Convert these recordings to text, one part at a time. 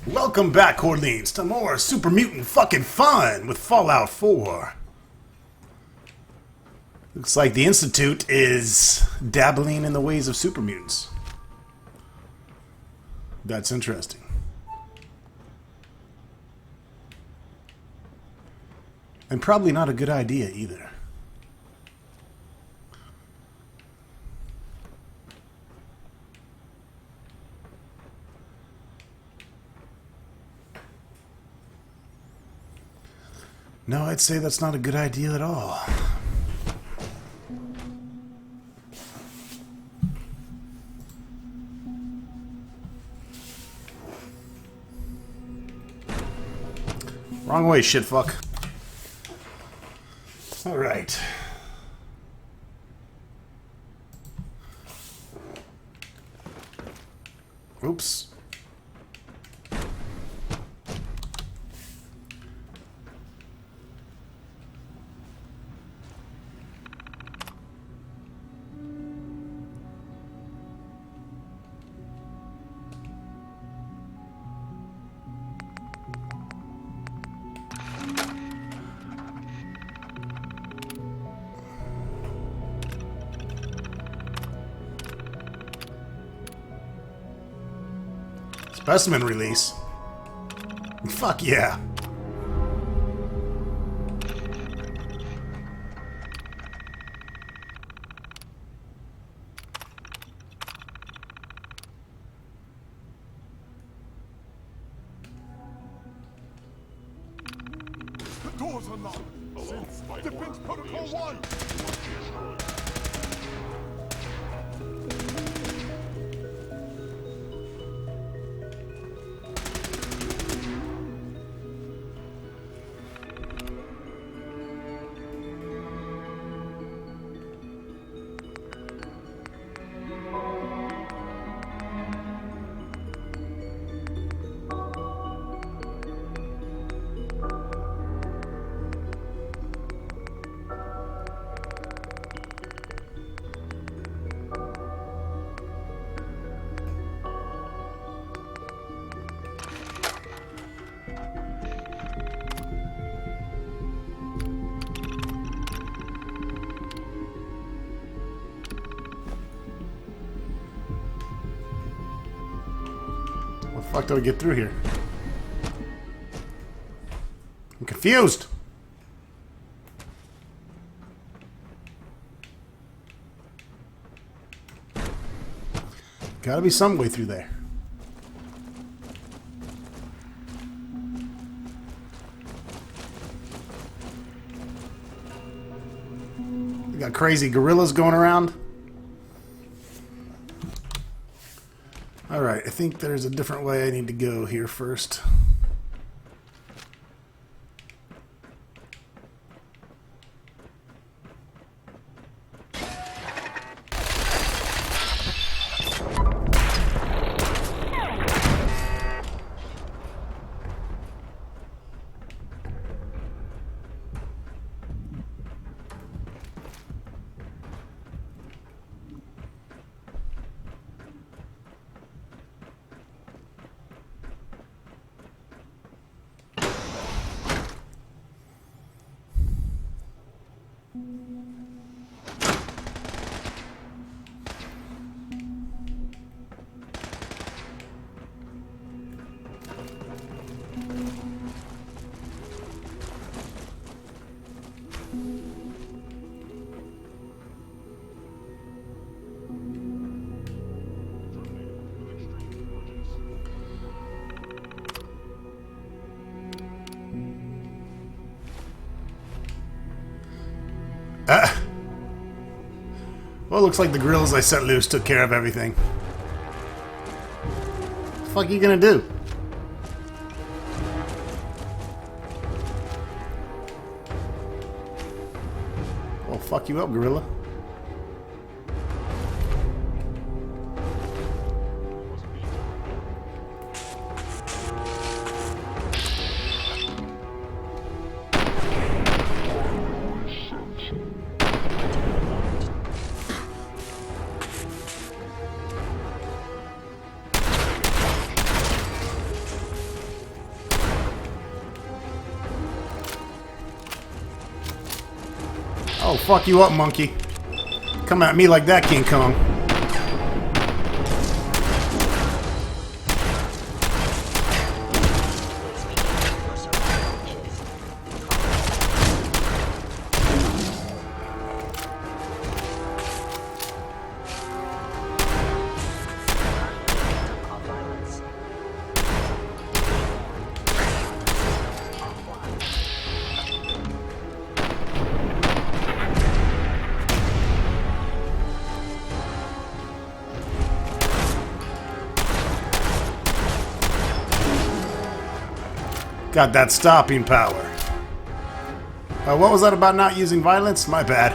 Welcome back, Orleans, to more Super Mutant fucking fun with Fallout 4. Looks like the Institute is dabbling in the ways of super mutants. That's interesting. And probably not a good idea either. No, I'd say that's not a good idea at all. Wrong way, shitfuck. All right. Oops. Specimen release? Fuck yeah. The doors are locked. Defense Protocol 1. What the fuck do I get through here? I'm confused. Gotta be some way through there. We got crazy gorillas going around. Alright, I think there's a different way I need to go here first. Well, it looks like the gorillas I set loose took care of everything. What the fuck are you gonna do? Well, fuck you up, gorilla. Oh, fuck you up, monkey. Come at me like that, King Kong. Got that stopping power. What was that about not using violence? My bad.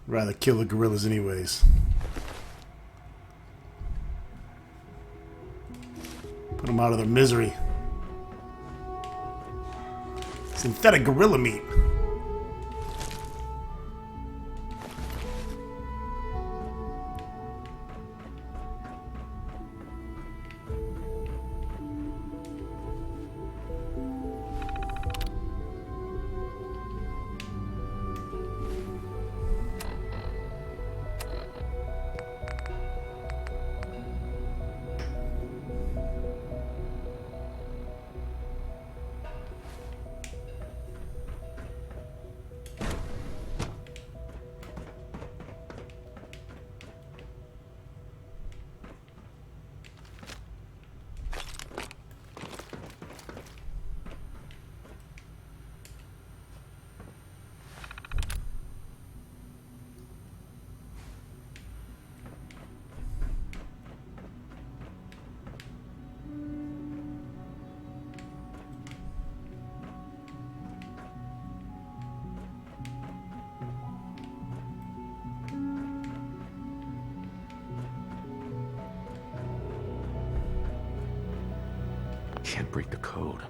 Rather kill the gorillas anyways. Put them out of their misery. Synthetic gorilla meat. Can't break the code.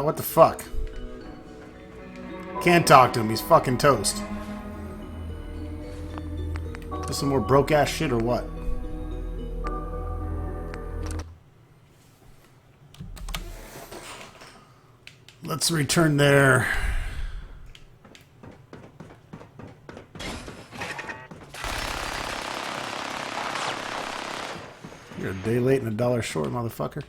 What the fuck? Can't talk to him, he's fucking toast. Just some more broke ass shit or what? Let's return there. You're a day late and $1 short, motherfucker.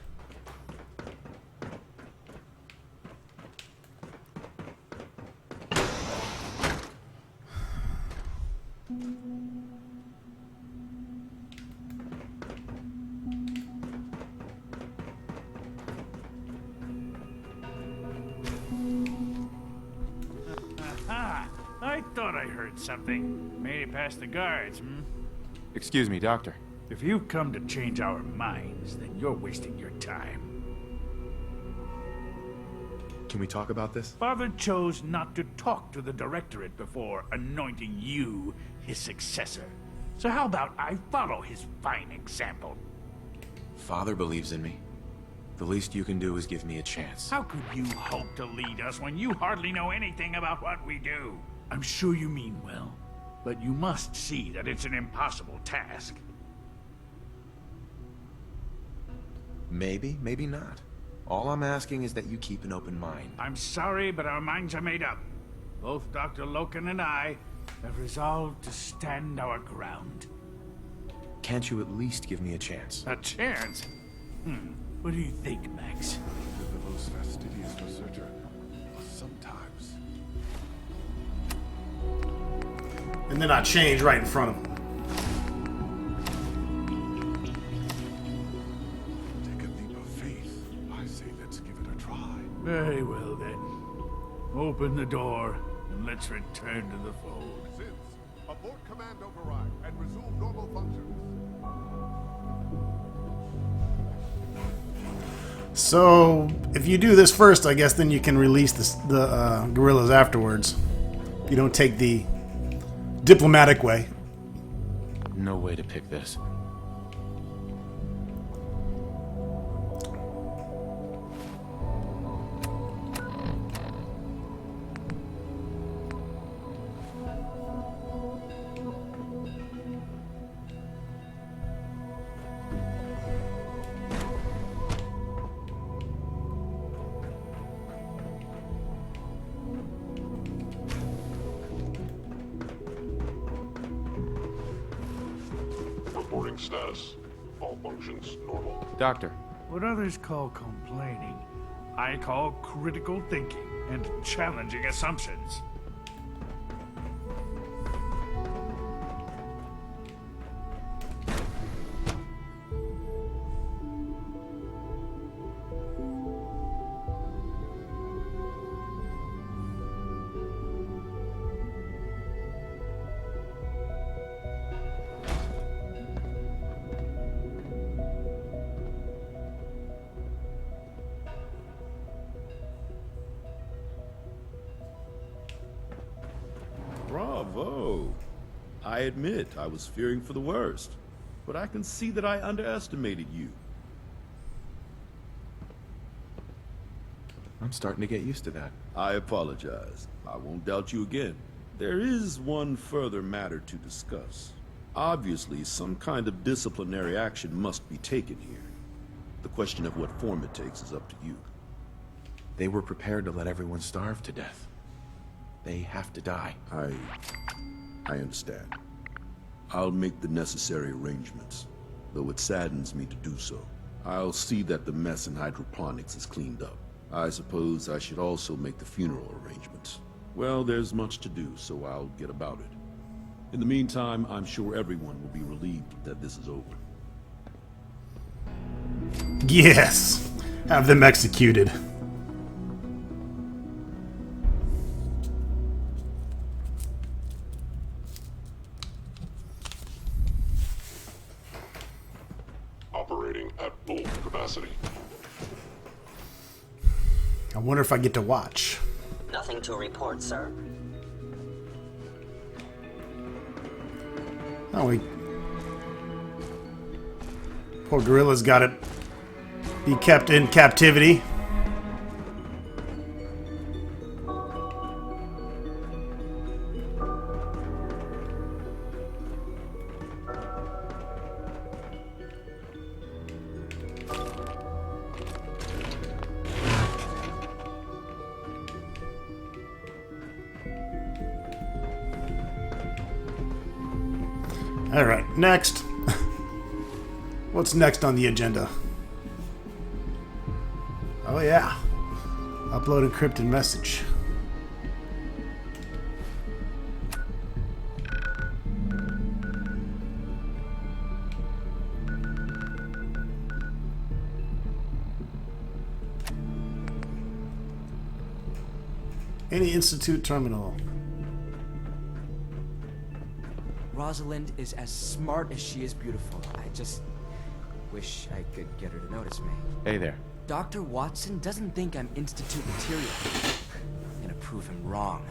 I thought I heard something. Made it past the guards, hmm? Excuse me, Doctor. If you've come to change our minds, then you're wasting your time. Can we talk about this? Father chose not to talk to the Directorate before anointing you his successor. So how about I follow his fine example? Father believes in me. The least you can do is give me a chance. How could you hope to lead us when you hardly know anything about what we do? I'm sure you mean well, but you must see that it's an impossible task. Maybe, maybe not. All I'm asking is that you keep an open mind. I'm sorry, but our minds are made up. Both Dr. Loken and I have resolved to stand our ground. Can't you at least give me a chance? A chance? What do you think, Max? You're the most fastidious researcher. Sometimes. And then I change right in front of him. Take Very well then. Open the door and let's return to the fold. Since, abort command override and resume normal functions. So, if you do this first, I guess then you can release the gorillas afterwards. You don't take the diplomatic way. No way to pick this. Reporting status. All functions normal. Doctor, What others call complaining, I call critical thinking and challenging assumptions. Bravo! I admit I was fearing for the worst, but I can see that I underestimated you. I'm starting to get used to that. I apologize. I won't doubt you again. There is one further matter to discuss. Obviously, some kind of disciplinary action must be taken here. The question of what form it takes is up to you. They were prepared to let everyone starve to death. They have to die. I understand. I'll make the necessary arrangements, though it saddens me to do so. I'll see that the mess in hydroponics is cleaned up. I suppose I should also make the funeral arrangements. Well, there's much to do, so I'll get about it. In the meantime, I'm sure everyone will be relieved that this is over. Yes! Have them executed. Operating at full capacity. I wonder if I get to watch. Nothing to report, sir. Oh, we... Poor gorilla's got to be kept in captivity. Alright, next. What's next on the agenda? Oh yeah. Upload encrypted message. Any Institute terminal. Rosalind is as smart as she is beautiful. I just wish I could get her to notice me. Hey there. Dr. Watson doesn't think I'm Institute material. I'm gonna prove him wrong.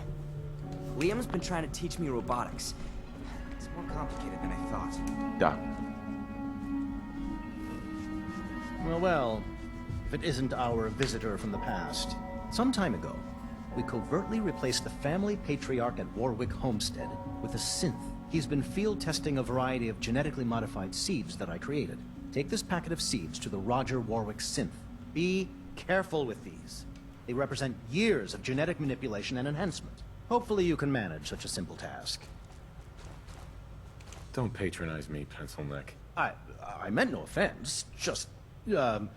Liam's been trying to teach me robotics. It's more complicated than I thought. Doc. Well, if it isn't our visitor from the past. Some time ago, we covertly replaced the family patriarch at Warwick Homestead with a synth. He's been field testing a variety of genetically modified seeds that I created. Take this packet of seeds to the Roger Warwick synth. Be careful with these. They represent years of genetic manipulation and enhancement. Hopefully you can manage such a simple task. Don't patronize me, pencil neck. I meant no offense, just, well,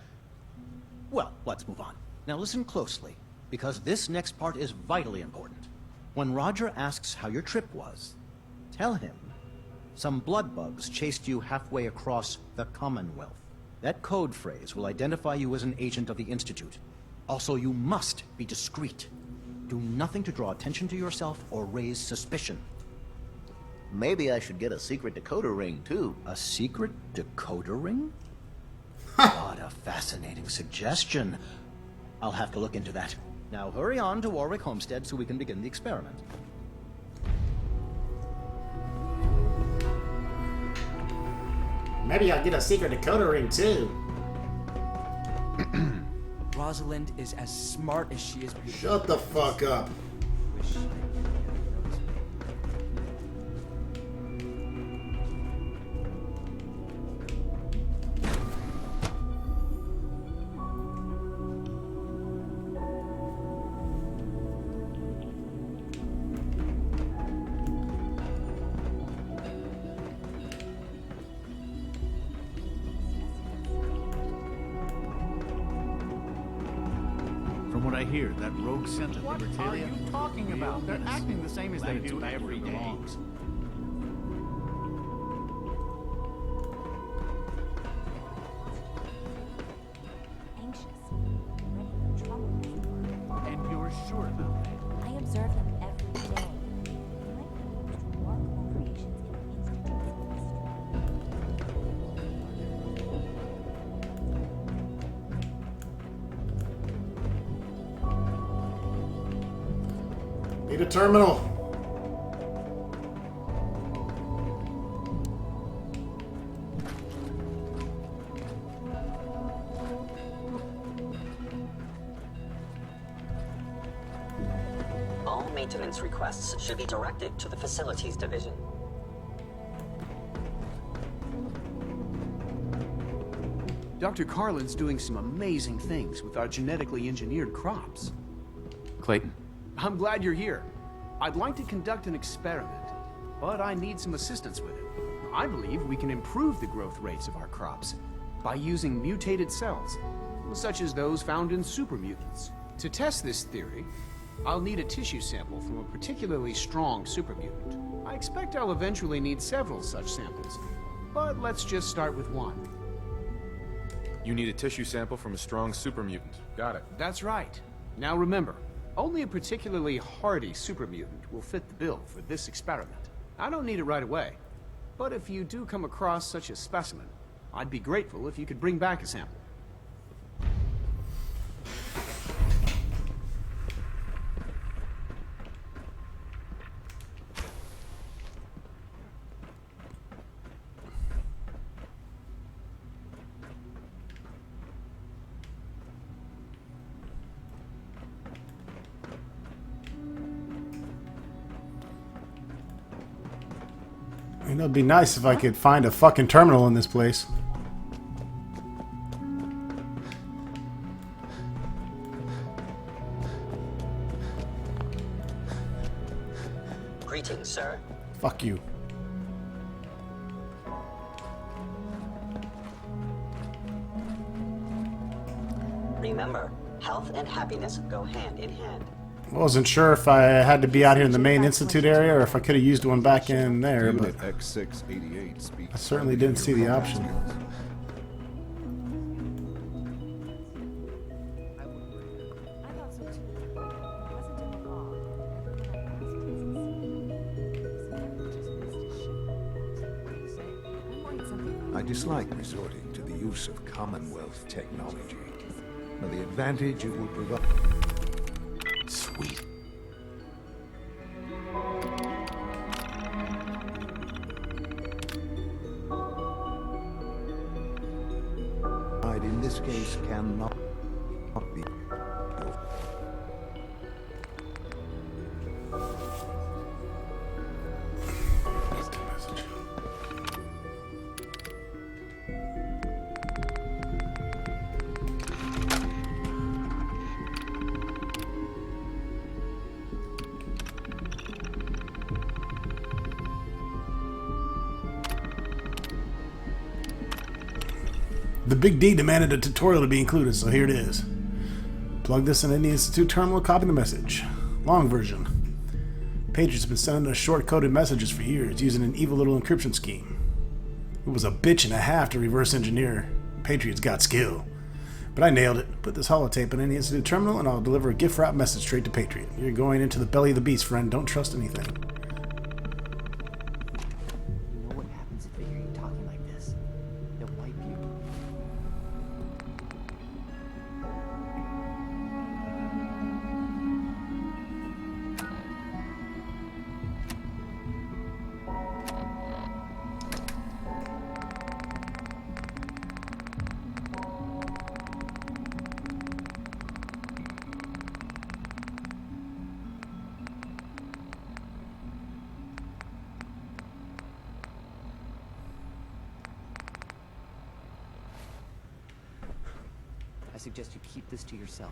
let's move on. Now listen closely, because this next part is vitally important. When Roger asks how your trip was, tell him some blood bugs chased you halfway across the Commonwealth. That code phrase will identify you as an agent of the Institute. Also, you must be discreet. Do nothing to draw attention to yourself or raise suspicion. Maybe I should get a secret decoder ring, too. A secret decoder ring? What a fascinating suggestion. I'll have to look into that. Now hurry on to Warwick Homestead so we can begin the experiment. Maybe I'll get a secret decoder ring too. Rosalind is as smart as she is beautiful. Shut the fuck up. Wish I From what I hear, that rogue scent of What are Libertalia... you talking about? They're acting the same as they do every day. Anxious, ready for trouble. And you're sure about that? I observe them every day. They might be the most remarkable creations in Institute's history. Need a terminal. All maintenance requests should be directed to the Facilities Division. Dr. Carlin's doing some amazing things with our genetically engineered crops. Clayton. I'm glad you're here. I'd like to conduct an experiment, but I need some assistance with it. I believe we can improve the growth rates of our crops by using mutated cells, such as those found in supermutants. To test this theory, I'll need a tissue sample from a particularly strong supermutant. I expect I'll eventually need several such samples, but let's just start with one. You need a tissue sample from a strong supermutant. Got it. That's right. Now remember, only a particularly hardy supermutant will fit the bill for this experiment. I don't need it right away, but if you do come across such a specimen, I'd be grateful if you could bring back a sample. You know, it'd be nice if I could find a fucking terminal in this place. Greetings, sir. Fuck you. Remember, health and happiness go hand in hand. I wasn't sure if I had to be out here in the main institute area or if I could have used one back in there, but Unit X688 speaks. I certainly didn't see the option. I thought so too. It wasn't in the law. I dislike resorting to the use of Commonwealth technology, for the advantage it will provide. Sweet. In this case, cannot be. The Big D demanded a tutorial to be included, so here it is. Plug this in any institute terminal, copy the message. Long version. Patriots have been sending us short-coded messages for years using an evil little encryption scheme. It was a bitch and a half to reverse engineer. Patriots got skill. But But I nailed it. Put this holotape in any Institute terminal and I'll deliver a gift wrap message straight to Patriot. You're going into the belly of the beast, friend. Don't trust anything. You know what happens if they hear you talking like this? They'll wipe you. I suggest you keep this to yourself.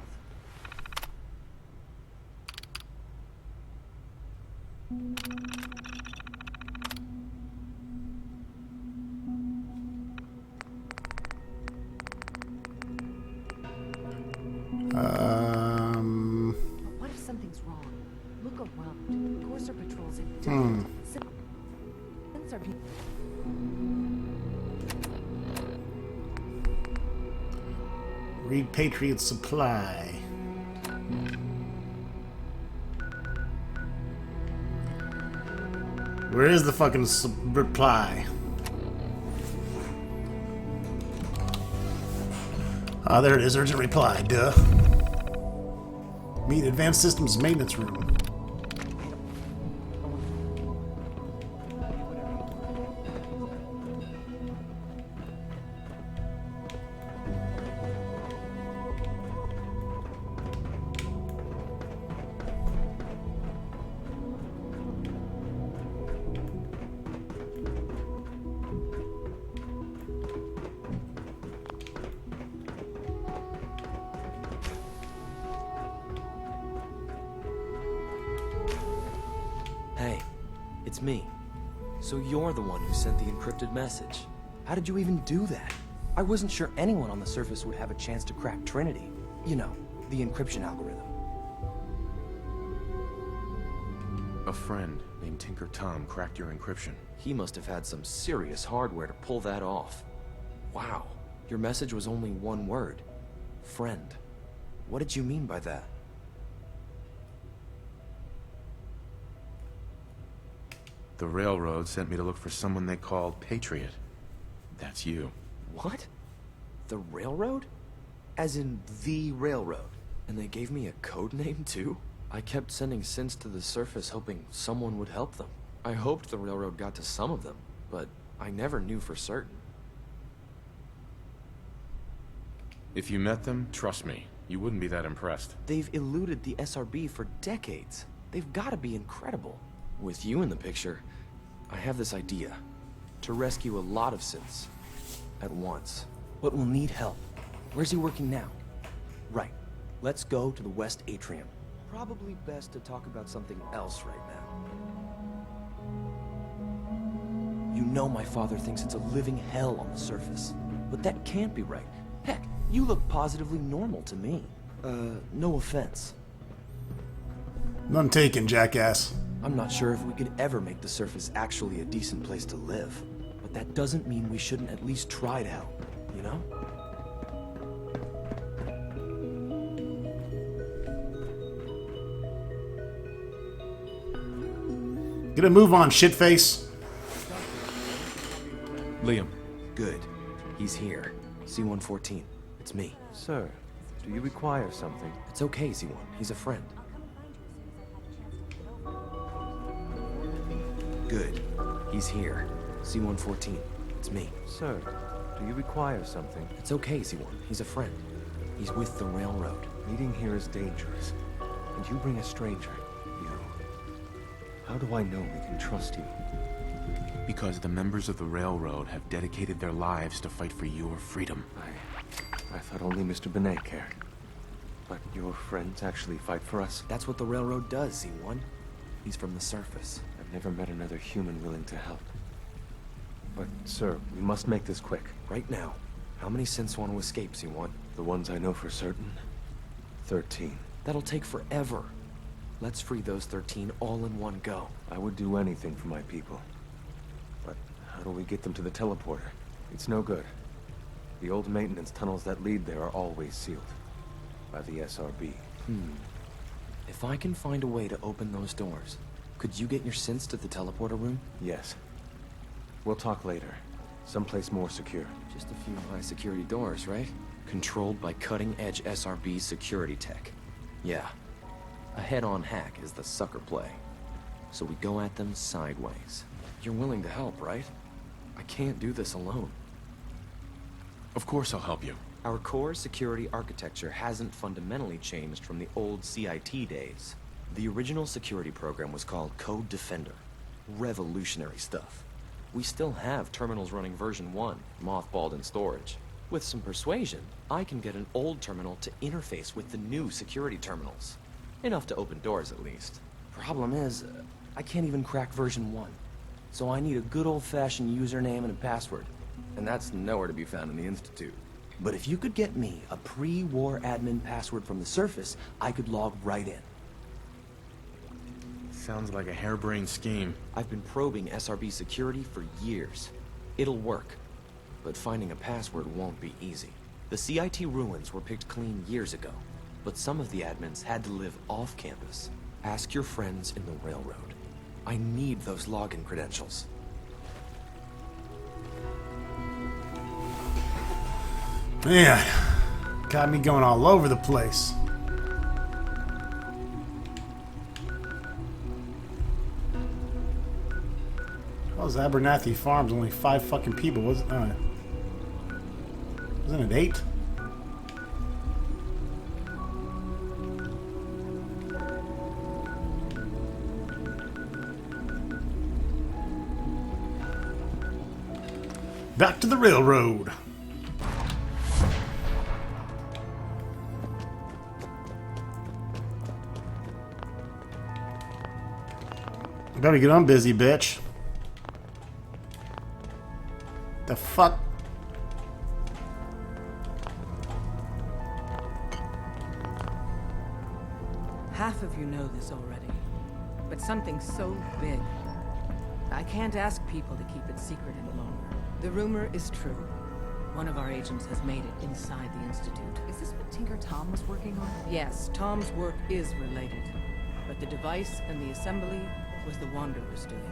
What if something's wrong? Look around. Courser patrols it. Sensor people. Read Patriot Supply. Where is the fucking reply? Ah, there it is. Urgent reply. Duh. Meet Advanced Systems Maintenance Room. Hey, it's me. So you're the one who sent the encrypted message. How did you even do that? I wasn't sure anyone on the surface would have a chance to crack Trinity. You know, the encryption algorithm. A friend named Tinker Tom cracked your encryption. He must have had some serious hardware to pull that off. Wow, your message was only one word. Friend. What did you mean by that? The railroad sent me to look for someone they called Patriot. That's you. What? The railroad? As in the railroad? And they gave me a code name too? I kept sending synths to the surface hoping someone would help them. I hoped the railroad got to some of them, but I never knew for certain. If you met them, trust me, you wouldn't be that impressed. They've eluded the SRB for decades. They've got to be incredible. With you in the picture, I have this idea. To rescue a lot of synths. At once. But we'll need help. Where's he working now? Right. Let's go to the West Atrium. Probably best to talk about something else right now. You know my father thinks it's a living hell on the surface. But that can't be right. Heck, you look positively normal to me. No offense. None taken, jackass. I'm not sure if we could ever make the surface actually a decent place to live. But that doesn't mean we shouldn't at least try to help, you know? Get a move on, shitface. Liam. Good. He's here. C-114. It's me. Sir, do you require something? It's okay, C-1. He's a friend. Good. He's here. C-114. It's me. Sir, do you require something? It's okay, C-1. He's a friend. He's with the railroad. Meeting here is dangerous. And you bring a stranger. You. How do I know we can trust you? Because the members of the railroad have dedicated their lives to fight for your freedom. I thought only Mr. Benet cared. But your friends actually fight for us? That's what the railroad does, C-1. He's from the surface. I've never met another human willing to help. But, sir, we must make this quick. Right now. How many synths want to escape, C-1? The ones I know for certain? 13. That'll take forever. Let's free those 13 all in one go. I would do anything for my people. But how do we get them to the teleporter? It's no good. The old maintenance tunnels that lead there are always sealed by the SRB. If I can find a way to open those doors, could you get your synths to the teleporter room? Yes. We'll talk later. Someplace more secure. Just a few high-security doors, right? Controlled by cutting-edge SRB security tech. Yeah. A head-on hack is the sucker play. So we go at them sideways. You're willing to help, right? I can't do this alone. Of course I'll help you. Our core security architecture hasn't fundamentally changed from the old CIT days. The original security program was called Code Defender. Revolutionary stuff. We still have terminals running version 1, mothballed in storage. With some persuasion, I can get an old terminal to interface with the new security terminals. Enough to open doors, at least. Problem is, I can't even crack version 1. So I need a good old-fashioned username and a password. And that's nowhere to be found in the Institute. But if you could get me a pre-war admin password from the surface, I could log right in. Sounds like a harebrained scheme. I've been probing SRB security for years. It'll work. But finding a password won't be easy. The CIT ruins were picked clean years ago. But some of the admins had to live off campus. Ask your friends in the railroad. I need those login credentials. Man, got me going all over the place. Well, was Abernathy Farms only 5 fucking people? Wasn't it 8? Back to the railroad. Better get on busy, bitch. The fuck? Half of you know this already, but something so big, I can't ask people to keep it secret any longer. The rumor is true. One of our agents has made it inside the Institute. Is this what Tinker Tom was working on? Yes, Tom's work is related, but the device and the assembly was the Wanderer's doing.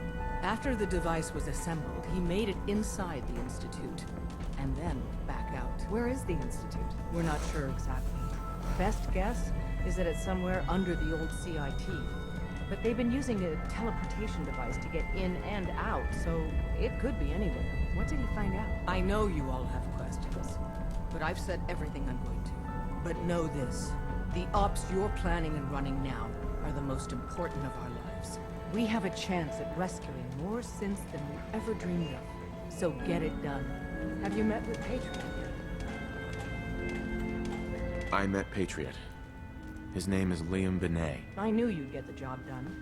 After the device was assembled, he made it inside the Institute, and then back out. Where is the Institute? We're not sure exactly. Best guess is that it's somewhere under the old CIT. But they've been using a teleportation device to get in and out, so it could be anywhere. What did he find out? I know you all have questions, but I've said everything I'm going to. But know this, the ops you're planning and running now are the most important of our lives. We have a chance at rescuing more synths than we ever dreamed of, so get it done. Have you met with Patriot? I met Patriot. His name is Liam Benet. I knew you'd get the job done.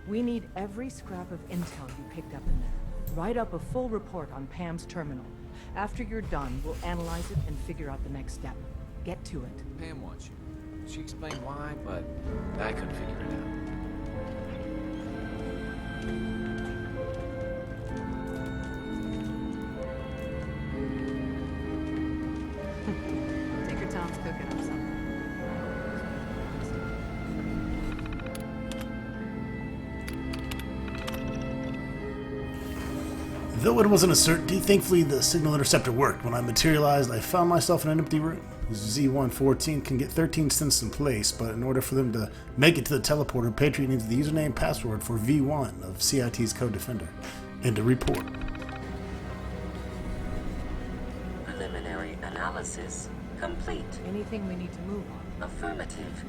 We need every scrap of intel you picked up in there. Write up a full report on Pam's terminal. After you're done, we'll analyze it and figure out the next step. Get to it. Pam wants you. She explained why, but I couldn't figure it out. Tinker Tom's cooking up something. Though it wasn't a certainty, thankfully the signal interceptor worked. When I materialized, I found myself in an empty room. Z-114 can get 13 synths in place, but in order for them to make it to the teleporter, Patriot needs the username and password for V1 of CIT's Code Defender. And to report. Preliminary analysis complete. Anything we need to move on? Affirmative.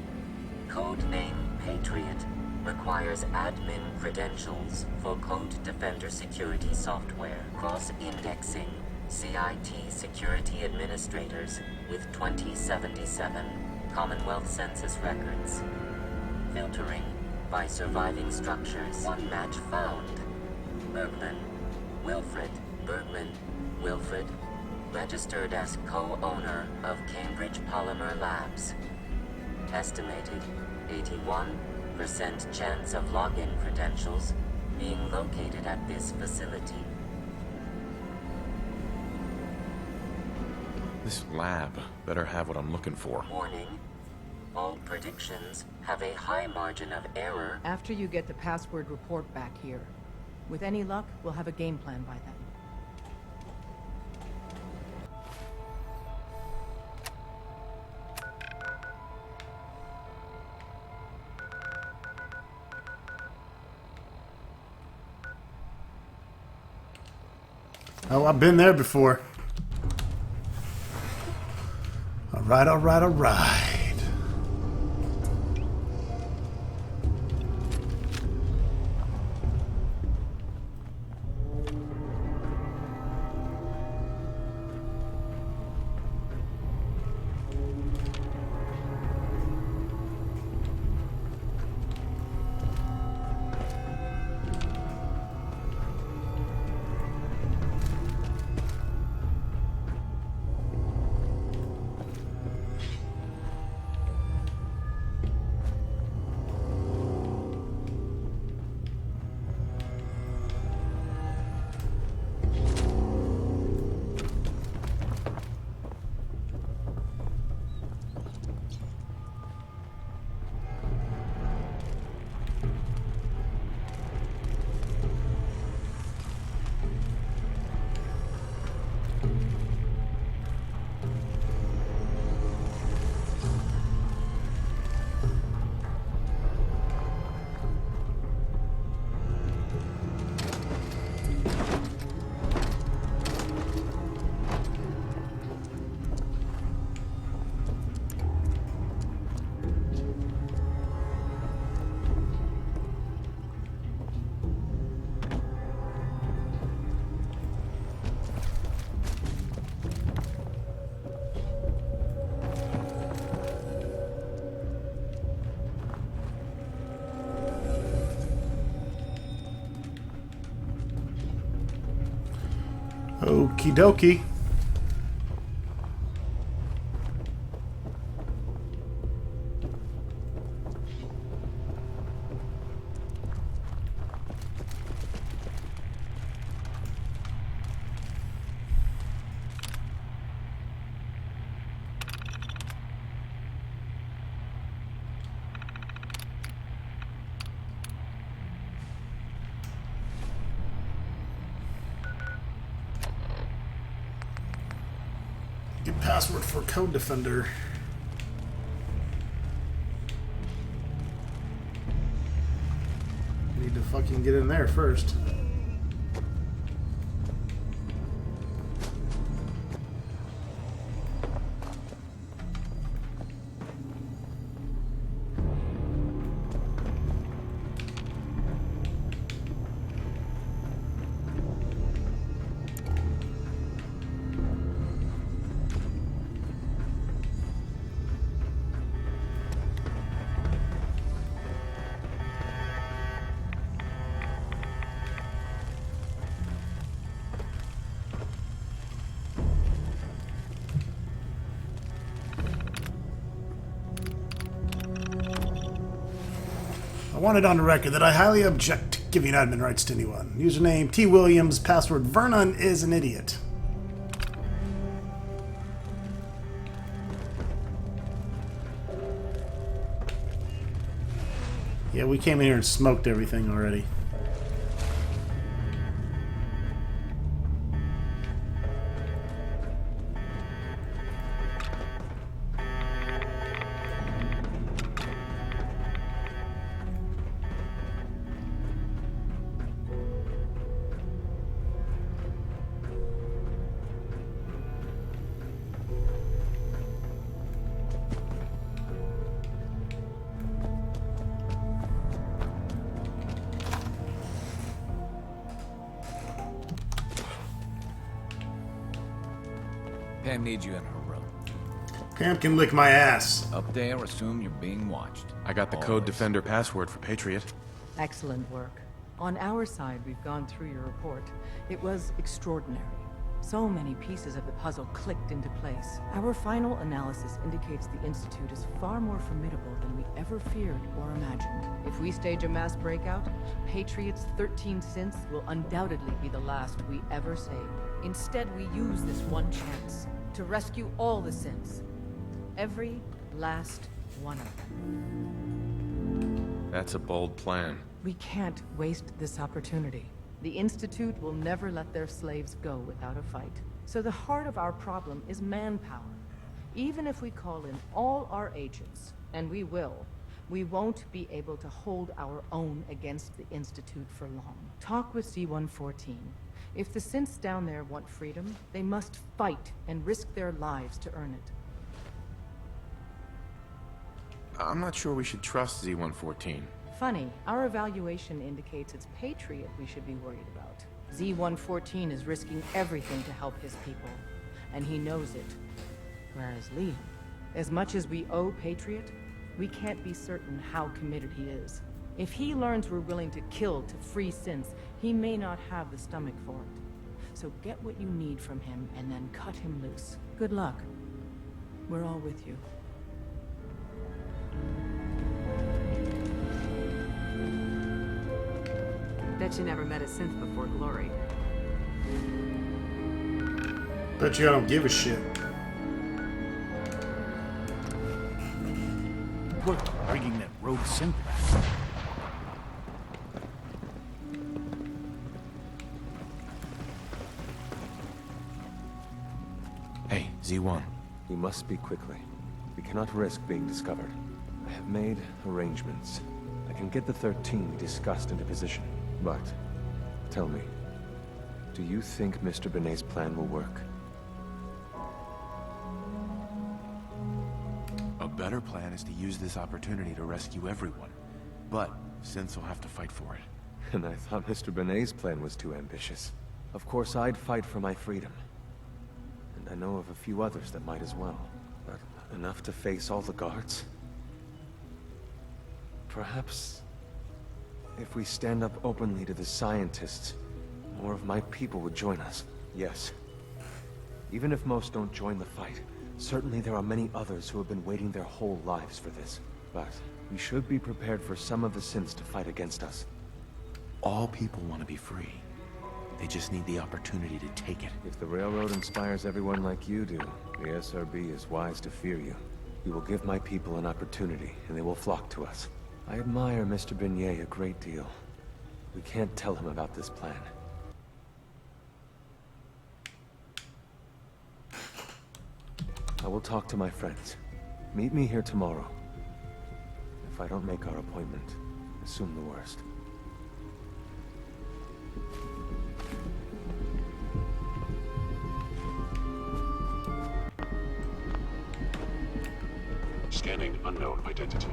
Codename Patriot requires admin credentials for Code Defender security software. Cross-indexing CIT security administrators with 2077 Commonwealth Census records. Filtering by surviving structures. One match found. Bergman. Wilfred. Bergman. Wilfred. Registered as co-owner of Cambridge Polymer Labs. Estimated 81% chance of login credentials being located at this facility. This lab better have what I'm looking for. Warning. All predictions have a high margin of error. After you get the password report back here. With any luck, we'll have a game plan by then. Oh, I've been there before. Alright, alright, alright. Okie dokie. Get password for Code Defender. Need to fucking get in there first. I want it on the record that I highly object to giving admin rights to anyone. Username T. Williams, password Vernon is an idiot. Yeah, we came in here and smoked everything already. Pam needs you in her room. Pam can lick my ass. Up there, assume you're being watched. I got the Code Defender password for Patriot. Excellent work. On our side, we've gone through your report. It was extraordinary. So many pieces of the puzzle clicked into place. Our final analysis indicates the Institute is far more formidable than we ever feared or imagined. If we stage a mass breakout, Patriot's 13 synths will undoubtedly be the last we ever saved. Instead, we use this one chance To rescue all the synths. Every last one of them. That's a bold plan. We can't waste this opportunity. The Institute will never let their slaves go without a fight. So the heart of our problem is manpower. Even if we call in all our agents, and we will, we won't be able to hold our own against the Institute for long. Talk with C-114. If the synths down there want freedom, they must fight and risk their lives to earn it. I'm not sure we should trust Z-114. Funny, our evaluation indicates it's Patriot we should be worried about. Z-114 is risking everything to help his people, and he knows it. Whereas Liam, as much as we owe Patriot, we can't be certain how committed he is. If he learns we're willing to kill to free synths, he may not have the stomach for it. So get what you need from him and then cut him loose. Good luck. We're all with you. Bet you never met a synth before Glory. Bet you I don't give a shit. We're bringing that rogue synth back. Hey, Z1. We must speak quickly. We cannot risk being discovered. I have made arrangements. I can get the 13 we discussed into position. But, tell me, do you think Mr. Benet's plan will work? A better plan is to use this opportunity to rescue everyone. But, synths will have to fight for it. And I thought Mr. Benet's plan was too ambitious. Of course, I'd fight for my freedom. And I know of a few others that might as well. But enough to face all the guards? Perhaps, if we stand up openly to the scientists, more of my people would join us. Yes. Even if most don't join the fight, certainly there are many others who have been waiting their whole lives for this. But we should be prepared for some of the synths to fight against us. All people want to be free. They just need the opportunity to take it. If the Railroad inspires everyone like you do, the SRB is wise to fear you. You will give my people an opportunity, and they will flock to us. I admire Mr. Benet a great deal. We can't tell him about this plan. I will talk to my friends. Meet me here tomorrow. If I don't make our appointment, assume the worst. Scanning unknown identity.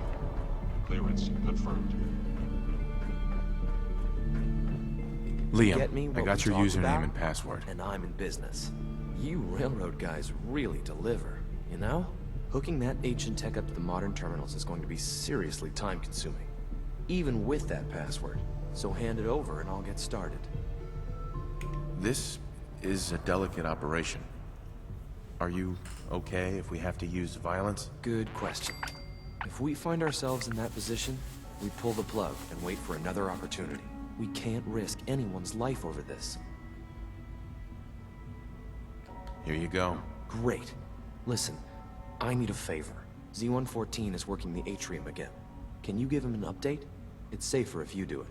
Clearance confirmed. Liam, Get me I what got we your talked username about, and password. and I'm in business. You railroad guys really deliver, you know? Hooking that ancient tech up to the modern terminals is going to be seriously time-consuming. Even with that password. So hand it over and I'll get started. This is a delicate operation. Are you okay if we have to use violence? Good question. If we find ourselves in that position, we pull the plug and wait for another opportunity. We can't risk anyone's life over this. Here you go. Great. Listen, I need a favor. Z-114 is working the atrium again. Can you give him an update? It's safer if you do it.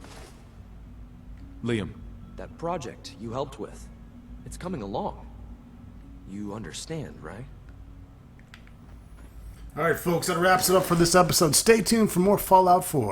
Liam. That project you helped with, it's coming along. You understand, right? Alright, folks, that wraps it up for this episode. Stay tuned for more Fallout 4.